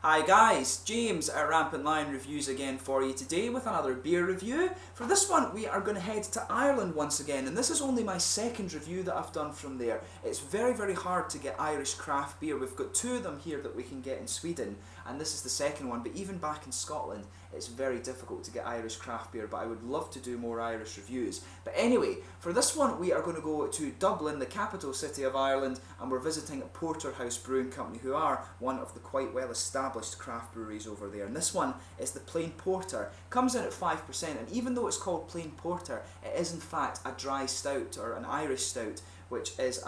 Hi guys, James at Rampant Lion Reviews again for you today with another beer review. For this one we are going to head to Ireland once again, and this is only my second review that I've done from there. It's very hard to get Irish craft beer. We've got two of them here that we can get in Sweden, and this is the second one, but even back in Scotland it's very difficult to get Irish craft beer, but I would love to do more Irish reviews. But anyway, for this one we are going to go to Dublin, the capital city of Ireland, and we're visiting Porterhouse Brewing Co, who are one of the quite well established craft breweries over there. And this one is the plain porter. Comes in at 5%, and even though it's called plain porter, it is in fact a dry stout, or an Irish stout, which is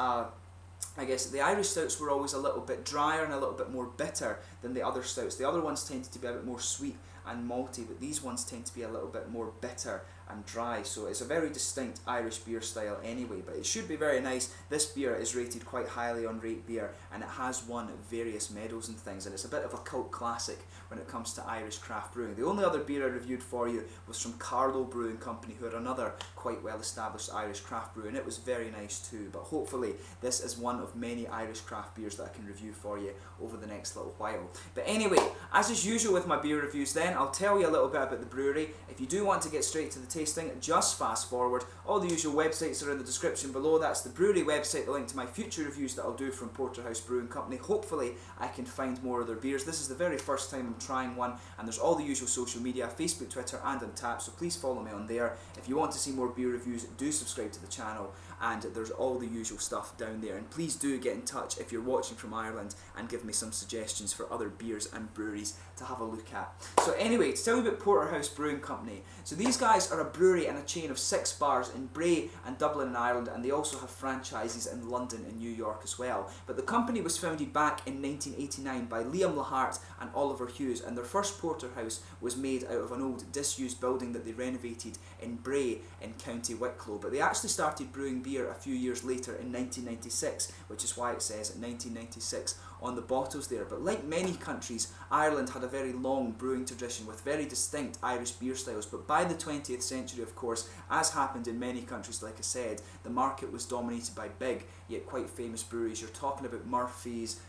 I guess the Irish stouts were always a little bit drier and a little bit more bitter than the other stouts. The other ones tended to be a bit more sweet and malty, but these ones tend to be a little bit more bitter and dry, so it's a very distinct Irish beer style anyway, but it should be very nice. This beer is rated quite highly on Rate Beer, and it has won various medals and things, and it's a bit of a cult classic when it comes to Irish craft brewing. The only other beer I reviewed for you was from Carbonation Brewing Company, who are another quite well established Irish craft brew, and it was very nice too. But hopefully this is one of many Irish craft beers that I can review for you over the next little while. But anyway, as is usual with my beer reviews then, I'll tell you a little bit about the brewery. If you do want to get straight to the tasting, just fast forward. All the usual websites are in the description below. That's the brewery website, the link to my future reviews that I'll do from Porterhouse Brewing Company. Hopefully I can find more of their beers. This is the very first time I'm trying one, and there's all the usual social media, Facebook, Twitter and Untappd, so please follow me on there. If you want to see more beer reviews, do subscribe to the channel, and there's all the usual stuff down there. And please do get in touch if you're watching from Ireland and give me some suggestions for other beers and breweries to have a look at. So anyway, to tell you about Porterhouse Brewing Company. So these guys are a brewery and a chain of 6 bars in Bray and Dublin in Ireland, and they also have franchises in London and New York as well. But the company was founded back in 1989 by Liam Lahart and Oliver Hughes, and their first porterhouse was made out of an old disused building that they renovated in Bray in County Wicklow. But they actually started brewing beer a few years later in 1996, which is why it says 1996 on the bottles there. But like many countries, Ireland had a very long brewing tradition with very distinct Irish beer styles. But by the 20th century, of course, as happened in many countries, like I said, the market was dominated by big yet quite famous breweries. You're talking about Murphy's,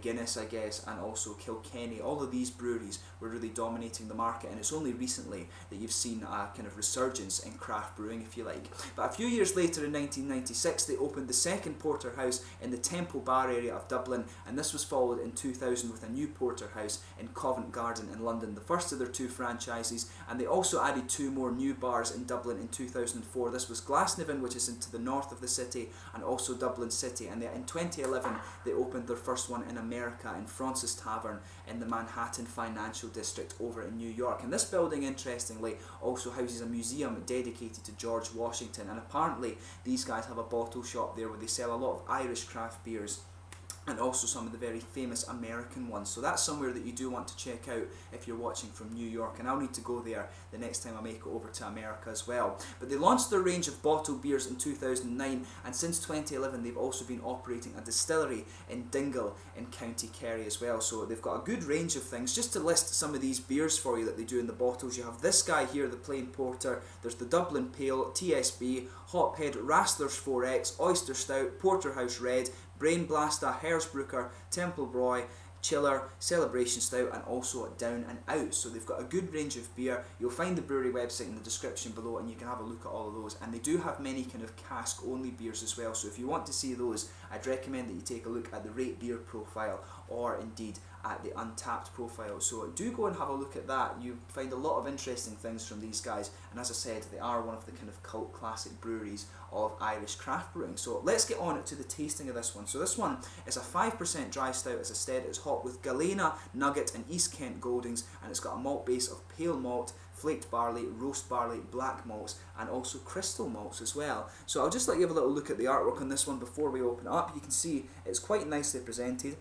Guinness, I guess, and also Kilkenny. All of these breweries were really dominating the market, and it's only recently that you've seen a kind of resurgence in craft brewing, if you like. But a few years later, in 1996, they opened the second porterhouse in the Temple Bar area of Dublin, and this was followed in 2000 with a new porterhouse in Covent Garden in London, the first of their 2 franchises. And they also added 2 more new bars in Dublin in 2004. This was Glasnevin, which is into the north of the city, and also Dublin City. And in 2011 they opened their first one in America, in Francis Tavern in the Manhattan Financial District over in New York. And this building, interestingly, also houses a museum dedicated to George Washington, and apparently these guys have a bottle shop there where they sell a lot of Irish craft beers and also some of the very famous American ones. So that's somewhere that you do want to check out if you're watching from New York, and I'll need to go there the next time I make it over to America as well. But they launched their range of bottled beers in 2009, and since 2011 they've also been operating a distillery in Dingle in County Kerry as well. So they've got a good range of things. Just to list some of these beers for you that they do in the bottles, you have this guy here, the plain porter, there's the Dublin Pale, TSB, Hophead, Rastlers 4X, Oyster Stout, Porterhouse Red, Brain Blaster, Hersbrucker, Temple Broy, Chiller, Celebration Stout, and also Down and Out. So they've got a good range of beer. You'll find the brewery website in the description below, and you can have a look at all of those. And they do have many kind of cask only beers as well, so if you want to see those, I'd recommend that you take a look at the Rate Beer profile, or indeed at the Untappd profile. So do go and have a look at that. You find a lot of interesting things from these guys, and as I said, they are one of the kind of cult classic breweries of Irish craft brewing. So let's get on to the tasting of this one. So this one is a 5% dry stout, as I said. It's hot with Galena, Nugget and East Kent Goldings, and it's got a malt base of pale malt, flaked barley, roast barley, black malts, and also crystal malts as well. So I'll just let you have a little look at the artwork on this one before we open it up. You can see it's quite nicely presented.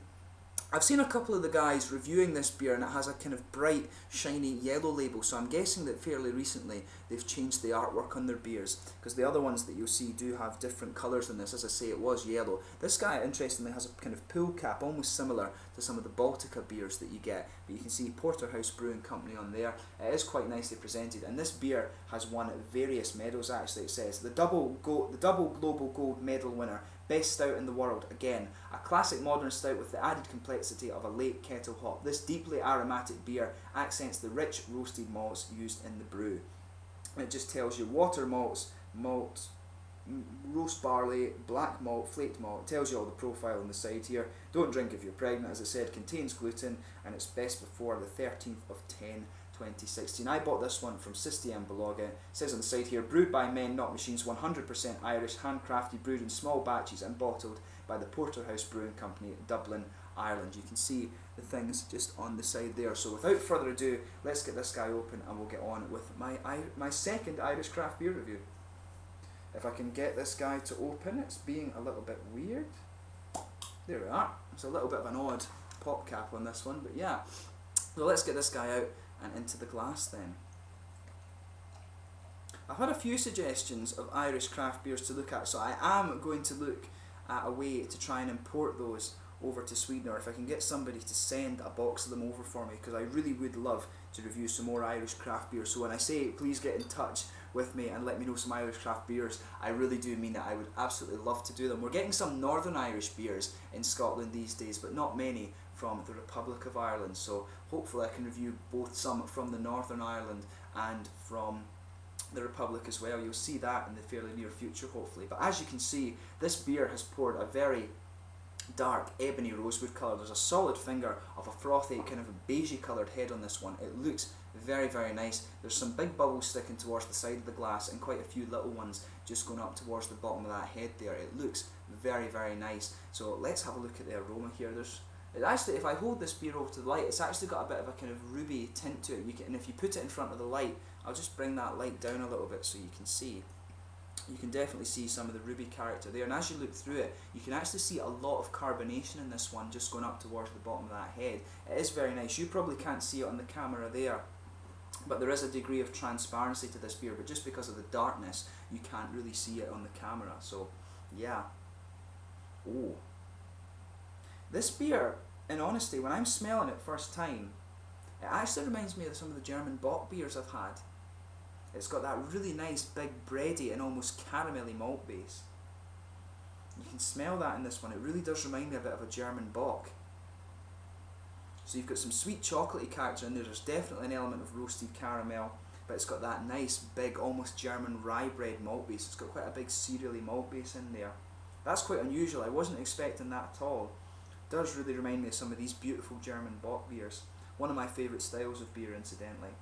I've seen a couple of the guys reviewing this beer, and it has a kind of bright, shiny yellow label, so I'm guessing that fairly recently they've changed the artwork on their beers, because the other ones that you'll see do have different colours than this. As I say, it was yellow. This guy, interestingly, has a kind of pool cap, almost similar to some of the Baltica beers that you get, but you can see Porterhouse Brewing Company on there. It is quite nicely presented, and this beer has won various medals, actually. It says the double Global Gold Medal winner, best stout in the world. Again, a classic modern stout with the added complexity of a late kettle hop. This deeply aromatic beer accents the rich roasted malts used in the brew. It just tells you water malts, malt, roast barley, black malt, flaked malt. It tells you all the profile on the side here. Don't drink if you're pregnant, as I said, contains gluten, and it's best before the 13th of 10, 2016. I bought this one from Sisti and Balaga. It says on the side here, brewed by men, not machines, 100% Irish, handcrafted, brewed in small batches and bottled by the Porterhouse Brewing Company, Dublin, Ireland. You can see the things just on the side there. So without further ado, let's get this guy open and we'll get on with my second Irish craft beer review. If I can get this guy to open, it's being a little bit weird. There we are. It's a little bit of an odd pop cap on this one, but yeah. So let's get this guy out and into the glass then. I've had a few suggestions of Irish craft beers to look at, so I am going to look at a way to try and import those over to Sweden, or if I can get somebody to send a box of them over for me, because I really would love to review some more Irish craft beers. So when I say please get in touch with me and let me know some Irish craft beers, I really do mean that. I would absolutely love to do them. We're getting some Northern Irish beers in Scotland these days, but not many from the Republic of Ireland, so hopefully I can review both some from the Northern Ireland and from the Republic as well. You'll see that in the fairly near future, hopefully. But as you can see, this beer has poured a very dark ebony rosewood colour. There's a solid finger of a frothy kind of a beigey coloured head on this one. It looks very, very nice. There's some big bubbles sticking towards the side of the glass and quite a few little ones just going up towards the bottom of that head there. It looks very, very nice. So let's have a look at the aroma here. Actually, if I hold this beer over to the light, it's actually got a bit of a kind of ruby tint to it. And if you put it in front of the light, I'll just bring that light down a little bit so you can see. You can definitely see some of the ruby character there, and as you look through it, you can actually see a lot of carbonation in this one, just going up towards the bottom of that head. It is very nice. You probably can't see it on the camera there, but there is a degree of transparency to this beer, but just because of the darkness, you can't really see it on the camera. So, yeah. Oh. This beer, in honesty, when I'm smelling it first time, it actually reminds me of some of the German Bock beers I've had. It's got that really nice, big, bready and almost caramelly malt base. You can smell that in this one. It really does remind me a bit of a German Bock. So you've got some sweet chocolatey character in there. There's definitely an element of roasted caramel, but it's got that nice, big, almost German rye bread malt base. It's got quite a big cereally malt base in there. That's quite unusual. I wasn't expecting that at all. It does really remind me of some of these beautiful German Bock beers. One of my favourite styles of beer, incidentally.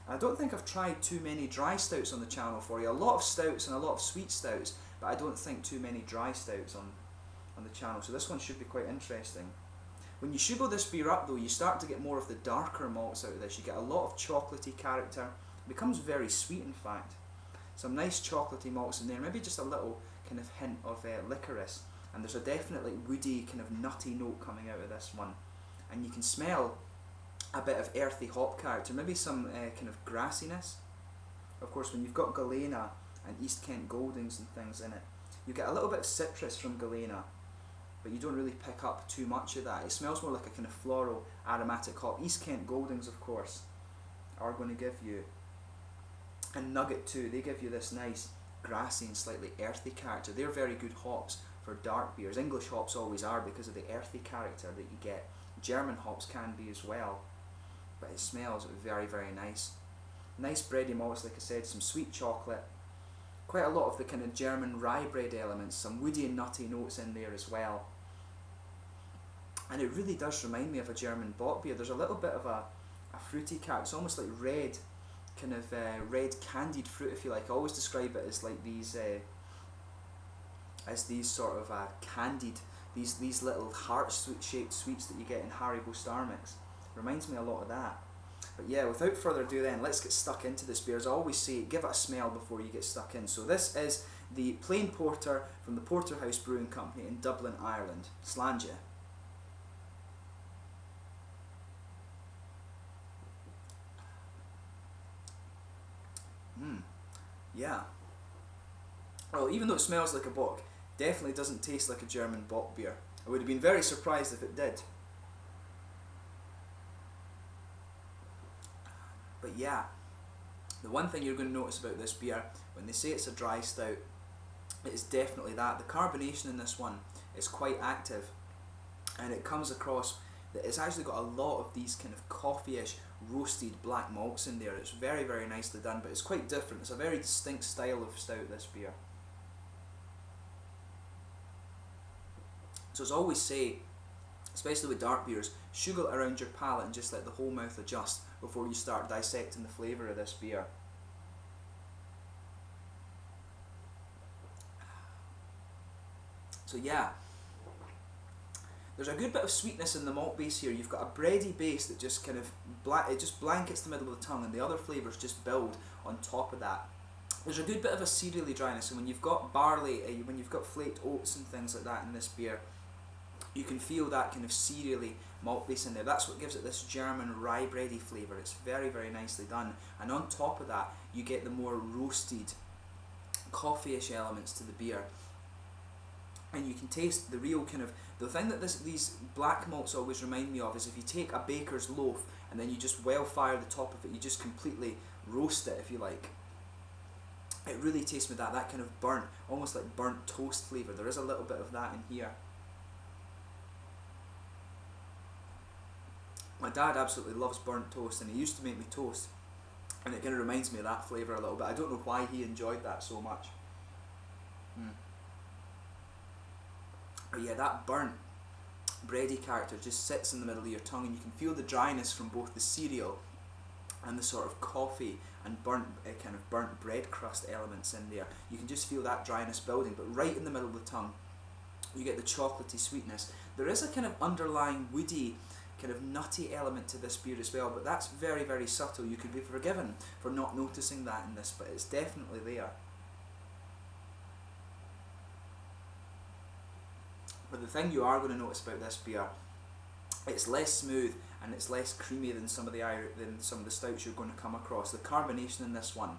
I don't think I've tried too many dry stouts on the channel for you. A lot of stouts and a lot of sweet stouts, but I don't think too many dry stouts on the channel, so this one should be quite interesting. When you sugar this beer up though, you start to get more of the darker malts out of this. You get a lot of chocolatey character. It becomes very sweet, in fact. Some nice chocolatey malts in there, maybe just a little kind of hint of licorice, and there's a definitely woody kind of nutty note coming out of this one. And you can smell a bit of earthy hop character, maybe some kind of grassiness. Of course, when you've got Galena and East Kent Goldings and things in it, you get a little bit of citrus from Galena, but you don't really pick up too much of that. It smells more like a kind of floral, aromatic hop. East Kent Goldings, of course, are going to give you, and Nugget too, they give you this nice grassy and slightly earthy character. They're very good hops for dark beers. English hops always are because of the earthy character that you get. German hops can be as well. But it smells very, very nice. Nice bready malts, like I said, some sweet chocolate. Quite a lot of the kind of German rye bread elements, some woody and nutty notes in there as well. And it really does remind me of a German Bock beer. There's a little bit of a fruity character. It's almost like red, kind of red candied fruit, if you like. I always describe it as like these sort of candied, these little heart-shaped sweets that you get in Haribo Star Mix. Reminds me a lot of that. But yeah, without further ado then, let's get stuck into this beer. As I always say, give it a smell before you get stuck in. So this is the plain porter from the Porterhouse Brewing Company in Dublin, Ireland. Sláinte. Yeah. Well, even though it smells like a Bock, definitely doesn't taste like a German Bock beer. I would have been very surprised if it did. But yeah, the one thing you're going to notice about this beer, when they say it's a dry stout, it is definitely that. The carbonation in this one is quite active, and it comes across that it's actually got a lot of these kind of coffee-ish roasted black malts in there. It's very, very nicely done, but it's quite different. It's a very distinct style of stout, this beer. So as I always say, especially with dark beers, sugar it around your palate and just let the whole mouth adjust before you start dissecting the flavour of this beer. So yeah, there's a good bit of sweetness in the malt base here. You've got a bready base that just kind of it just blankets the middle of the tongue, and the other flavours just build on top of that. There's a good bit of a cereally dryness, and when you've got barley, when you've got flaked oats and things like that in this beer, you can feel that kind of cereally malt base in there. That's what gives it this German rye bready flavour. It's very, very nicely done. And on top of that, you get the more roasted, coffee-ish elements to the beer. And you can taste the real kind of, the thing that these black malts always remind me of is if you take a baker's loaf and then you just well fire the top of it, you just completely roast it, if you like. It really tastes with that kind of burnt, almost like burnt toast flavour. There is a little bit of that in here. My dad absolutely loves burnt toast, and he used to make me toast, and it kind of reminds me of that flavour a little bit. I don't know why he enjoyed that so much. But yeah, that burnt bready character just sits in the middle of your tongue, and you can feel the dryness from both the cereal and the sort of coffee and burnt kind of burnt bread crust elements in there. You can just feel that dryness building, but right in the middle of the tongue you get the chocolatey sweetness. There is a kind of underlying woody, kind of nutty element to this beer as well, but that's very, very subtle. You could be forgiven for not noticing that in this, but it's definitely there. But the thing you are going to notice about this beer, it's less smooth and it's less creamy than some of the stouts you're going to come across. The carbonation in this one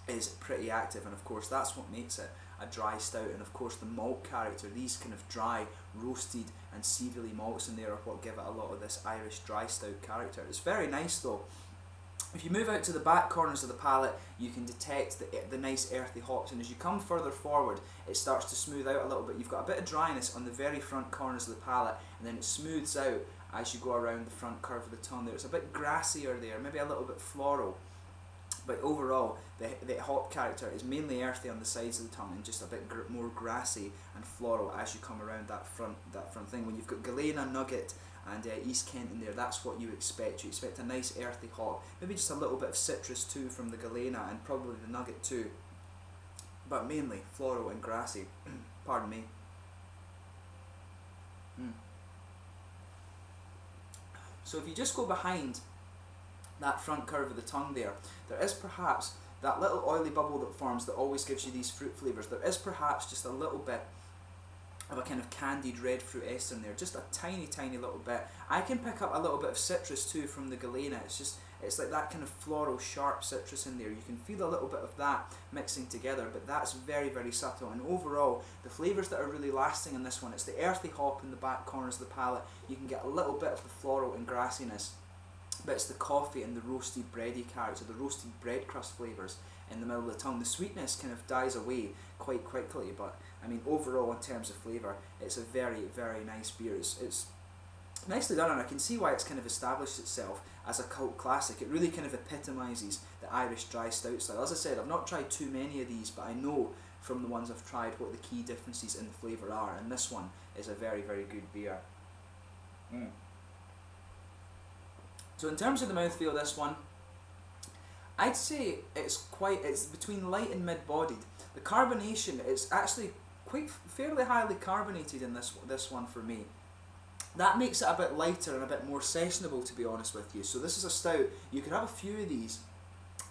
is pretty active, and of course that's what makes it a dry stout. And of course the malt character, these kind of dry, roasted and cereally malts in there are what give it a lot of this Irish dry stout character. It's very nice though. If you move out to the back corners of the palate, you can detect the nice earthy hops, and as you come further forward, it starts to smooth out a little bit. You've got a bit of dryness on the very front corners of the palate, and then it smooths out as you go around the front curve of the tongue there. It's a bit grassier there, maybe a little bit floral, but overall the hop character is mainly earthy on the sides of the tongue and just a bit more grassy and floral as you come around that front thing. When you've got Galena, Nugget and East Kent in there, that's what you expect. You expect a nice earthy hop, maybe just a little bit of citrus too from the Galena and probably the Nugget too, but mainly floral and grassy. Pardon me. So if you just go behind that front curve of the tongue there is perhaps that little oily bubble that forms that always gives you these fruit flavours. There is perhaps just a little bit of a kind of candied red fruit ester in there, just a tiny, tiny little bit. I can pick up a little bit of citrus too from the Galena. It's like that kind of floral, sharp citrus in there. You can feel a little bit of that mixing together, but that's very, very subtle. And overall, the flavours that are really lasting in this one, it's the earthy hop in the back corners of the palate. You can get a little bit of the floral and grassiness, but it's the coffee and the roasted bready character, the roasted bread crust flavours in the middle of the tongue. The sweetness kind of dies away quite quickly, but I mean overall in terms of flavour, it's a very, very nice beer. It's nicely done, and I can see why it's kind of established itself as a cult classic. It really kind of epitomises the Irish dry stout style. As I said, I've not tried too many of these, but I know from the ones I've tried what the key differences in the flavour are, and this one is a very, very good beer. So in terms of the mouthfeel of this one, I'd say it's between light and mid-bodied. The carbonation is actually fairly highly carbonated in this one for me. That makes it a bit lighter and a bit more sessionable, to be honest with you. So this is a stout, you could have a few of these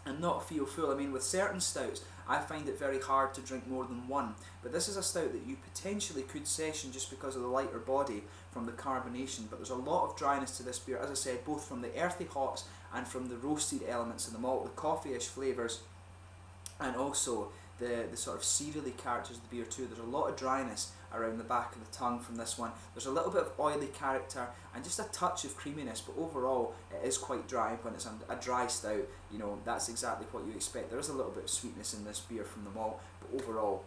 and not feel full. I mean, with certain stouts, I find it very hard to drink more than one, but this is a stout that you potentially could session just because of the lighter body from the carbonation. But there's a lot of dryness to this beer, as I said, both from the earthy hops and from the roasted elements in the malt, the coffee-ish flavours, and also the sort of cereally characters of the beer too. There's a lot of dryness around the back of the tongue from this one. There's a little bit of oily character and just a touch of creaminess, but overall it is quite dry. When it's a dry stout, you know, that's exactly what you expect. There is a little bit of sweetness in this beer from the malt, but overall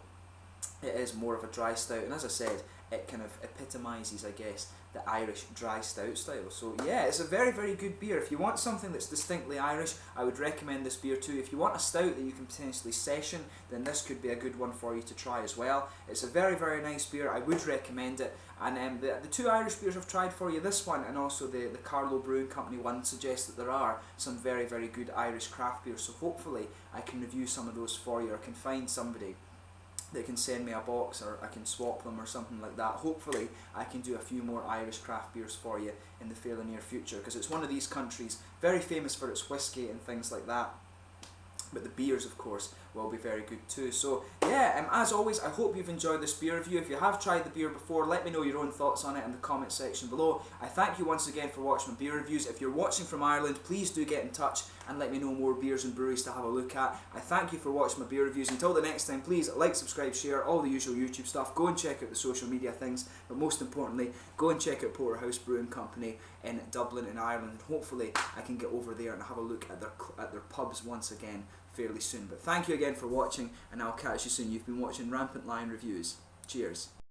it is more of a dry stout, and as I said, it kind of epitomises, I guess, the Irish dry stout style. So yeah, it's a very, very good beer. If you want something that's distinctly Irish, I would recommend this beer too. If you want a stout that you can potentially session, then this could be a good one for you to try as well. It's a very, very nice beer. I would recommend it. And the two Irish beers I've tried for you, this one and also the Carlow Brewing Company one, suggest that there are some very, very good Irish craft beers. So hopefully I can review some of those for you, or can find somebody that can send me a box, or I can swap them or something like that. Hopefully I can do a few more Irish craft beers for you in the fairly near future, because it's one of these countries very famous for its whiskey and things like that. But the beers, of course, will be very good too. So yeah, as always, I hope you've enjoyed this beer review. If you have tried the beer before, let me know your own thoughts on it in the comment section below. I thank you once again for watching my beer reviews. If you're watching from Ireland, please do get in touch and let me know more beers and breweries to have a look at. I thank you for watching my beer reviews. Until the next time, please like, subscribe, share, all the usual YouTube stuff. Go and check out the social media things, but most importantly, go and check out Porterhouse Brewing Company in Dublin in Ireland, and hopefully I can get over there and have a look at their pubs once again fairly soon. But thank you again for watching, and I'll catch you soon. You've been watching Rampant Lion Reviews. Cheers.